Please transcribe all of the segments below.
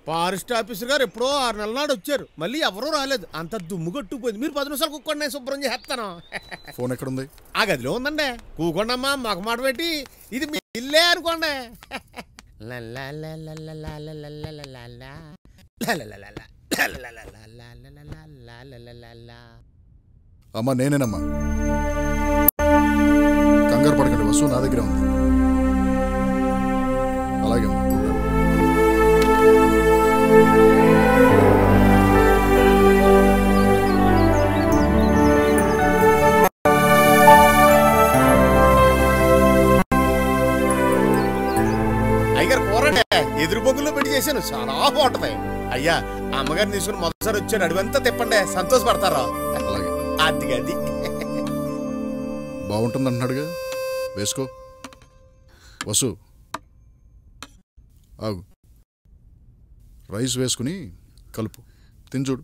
Forest officer గారు ఎప్పుడో 6 నెలల నాడు వచ్చారు, మళ్ళీ ఎవరూ రాలేదు. అంత దుమ్ము కొట్టుకుపోయింది. మీరు 10 నిమిషాలు కూకోండి, నేను శుభ్రం చేస్తాను. ఫోన్ ఎక్కడుంది? ఆ గదిలో ఉందండి. కూకోండమ్మా, మాకు మాట పెట్టి. ఇది మీ ఇల్లే అనుకోండి. అమ్మా నేనేనమ్మా. కంగారు పడకండి, వస్తువు నా దగ్గర ఉంది. అలాగే అయ్యారు కూరండి ఎదురు బొగ్గులో పెట్టి చేశాను, చాలా బాగుంటది. అయ్యా అమ్మగారిని తీసుకుని మొదటిసారి వచ్చారు, అడివంతా తిప్పండి, సంతోషపడతారా? అలాగే. అది గది బాగుంటుంది అంటున్నాడుగా, వేసుకో. వసు ఆగు, రైస్ వేసుకుని కలుపు, తిని చూడు.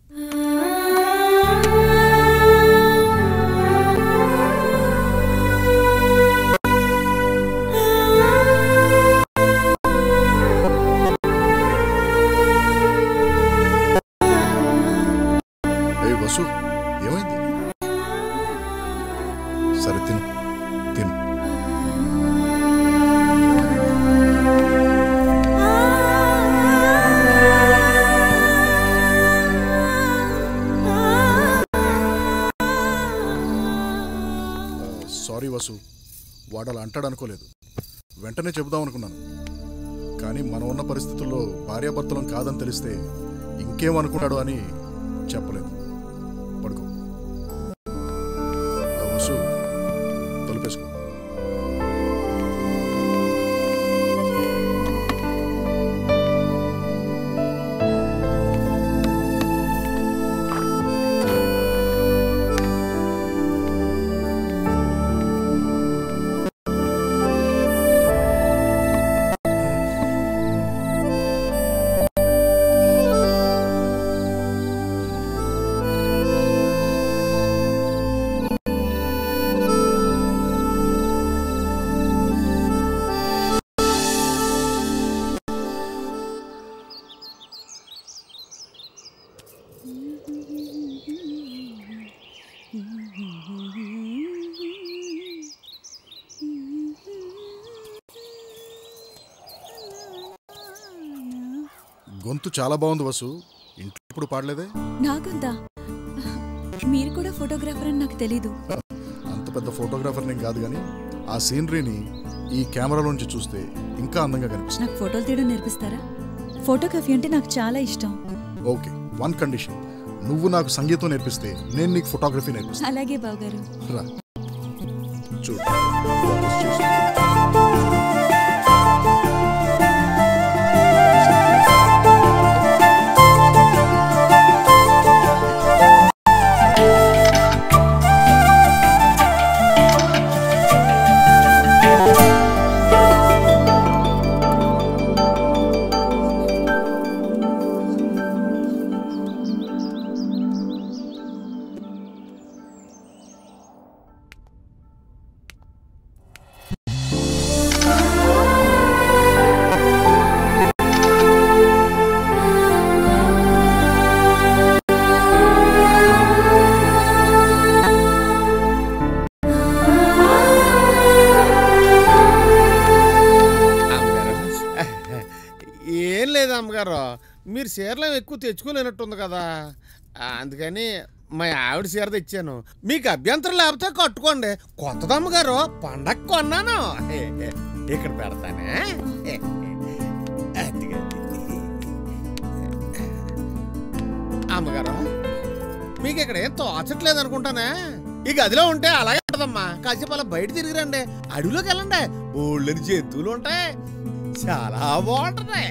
వసు ఏమైంది? సరే తిను తిను. సారీ వసు, వాడు అలా అంటాడు అనుకోలేదు. వెంటనే చెబుదాం అనుకున్నాను, కానీ మనం ఉన్న పరిస్థితుల్లో భార్యాభర్తలం కాదని తెలిస్తే ఇంకేమనుకున్నాడు అని చెప్పలేదు. పడుకో. వసు తలుపేసుకో. గొంతు చాలా బాగుంది వసు, ఇంట్లో ఇప్పుడు పాడలేదే? నాకంతా మీరు కూడా ఫోటోగ్రాఫర్ అని నాకు తెలీదు. అంత పెద్ద ఫోటోగ్రాఫర్ నేను కాదు, కానీ ఆ సీనరీని ఈ కెమెరాలోంచి చూస్తే ఇంకా అందంగా కనిపిస్తుంది. నాకు ఫోటోలు తీయడం నేర్పిస్తారా? ఫోటోగ్రఫీ అంటే నాకు చాలా ఇష్టం. ఓకే, వన్ కండిషన్, నువ్వు నాకు సంగీతం నేర్పిస్తే నేను నీకు ఫోటోగ్రఫీ నేర్పిస్తాను. అలాగే బావగారు. రా చూడు. అమ్మగారు, మీరు చీరలు ఎక్కువ తెచ్చుకోలేనట్టుంది కదా, అందుకని మా ఆవిడ చీర తెచ్చాను. మీకు అభ్యంతరం లేకపోతే కట్టుకోండి. కొత్తది అమ్మగారు, పండగ కొన్నాను. ఇక్కడ పెడతానే. అమ్మగారు, మీకు ఇక్కడ ఏం తోచట్లేదు అనుకుంటానే. ఈ గదిలో ఉంటే అలాగే ఉంటదమ్మా. కాసేపు అలా బయట తిరిగిరండి, అడవిలోకి వెళ్ళండి, బోళ్ళని జంతువులు ఉంటాయి, చాలా బాగుంటది.